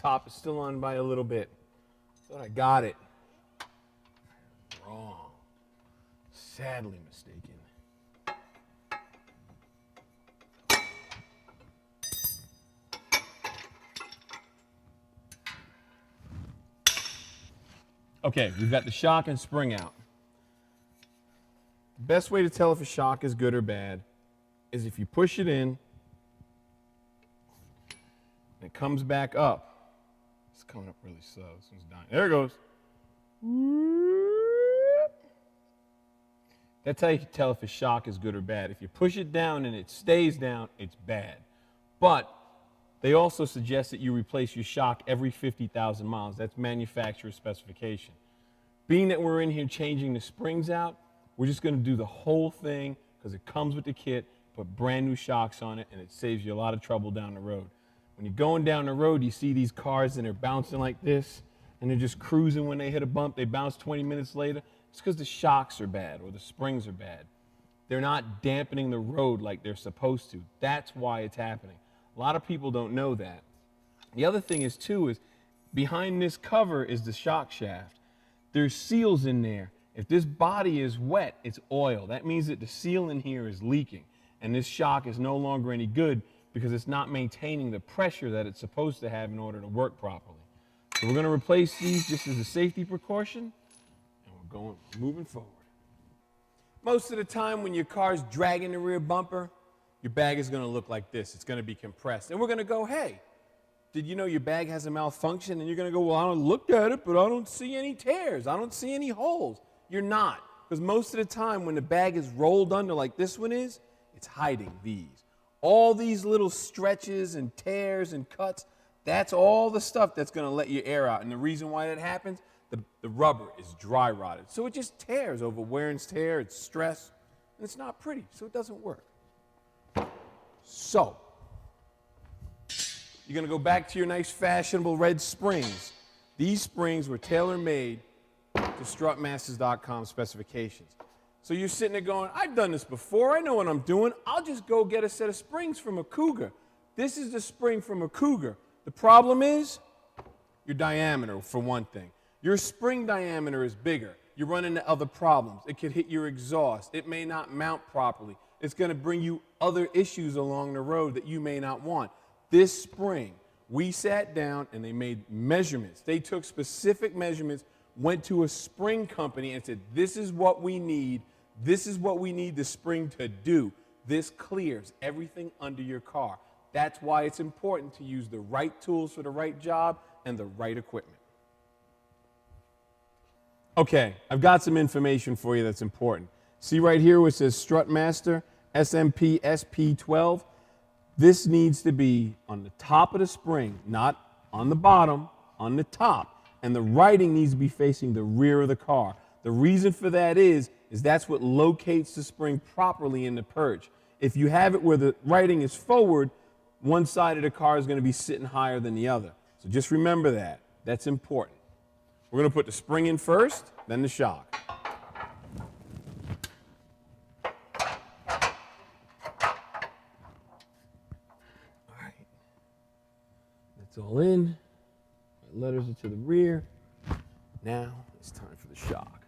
top is still on by a little bit. Thought I got it. Wrong. Sadly mistaken. Okay, we've got the shock and spring out. The best way to tell if a shock is good or bad is if you push it in and it comes back up. It's coming up really slow. This one's dying. There it goes. That's how you can tell if a shock is good or bad. If you push it down and it stays down, it's bad. But they also suggest that you replace your shock every 50,000 miles. That's manufacturer specification. Being that we're in here changing the springs out, we're just going to do the whole thing because it comes with the kit, put brand new shocks on it, and it saves you a lot of trouble down the road. When you're going down the road, you see these cars and they're bouncing like this, and they're just cruising when they hit a bump. They bounce 20 minutes later. It's because the shocks are bad or the springs are bad. They're not dampening the road like they're supposed to. That's why it's happening. A lot of people don't know that. The other thing is, too, is behind this cover is the shock shaft. There's seals in there. If this body is wet, it's oil. That means that the seal in here is leaking, and this shock is no longer any good because it's not maintaining the pressure that it's supposed to have in order to work properly. So we're going to replace these just as a safety precaution, and we're moving forward. Most of the time when your car's dragging the rear bumper, your bag is going to look like this. It's going to be compressed. And we're going to go, hey, did you know your bag has a malfunction? And you're going to go, well, I looked at it, but I don't see any tears. I don't see any holes. You're not. Because most of the time when the bag is rolled under like this one is, it's hiding these. All these little stretches and tears and cuts, that's all the stuff that's going to let your air out. And the reason why that happens, the rubber is dry rotted. So it just tears over wear and tear. It's stress. And it's not pretty, so it doesn't work. So, you're going to go back to your nice fashionable red springs. These springs were tailor-made to Strutmasters.com specifications. So you're sitting there going, I've done this before. I know what I'm doing. I'll just go get a set of springs from a Cougar. This is the spring from a Cougar. The problem is your diameter, for one thing. Your spring diameter is bigger. You run into other problems. It could hit your exhaust. It may not mount properly. It's going to bring you other issues along the road that you may not want. This spring, we sat down and they made measurements. They took specific measurements, went to a spring company and said, this is what we need. This is what we need the spring to do. This clears everything under your car. That's why it's important to use the right tools for the right job and the right equipment. Okay, I've got some information for you that's important. See right here where it says Strutmaster SMP SP12? This needs to be on the top of the spring, not on the bottom, on the top. And the writing needs to be facing the rear of the car. The reason for that is that's what locates the spring properly in the perch. If you have it where the writing is forward, one side of the car is going to be sitting higher than the other. So just remember that. That's important. We're going to put the spring in first, then the shock. All right. That's all in. My letters are to the rear. Now it's time for the shock.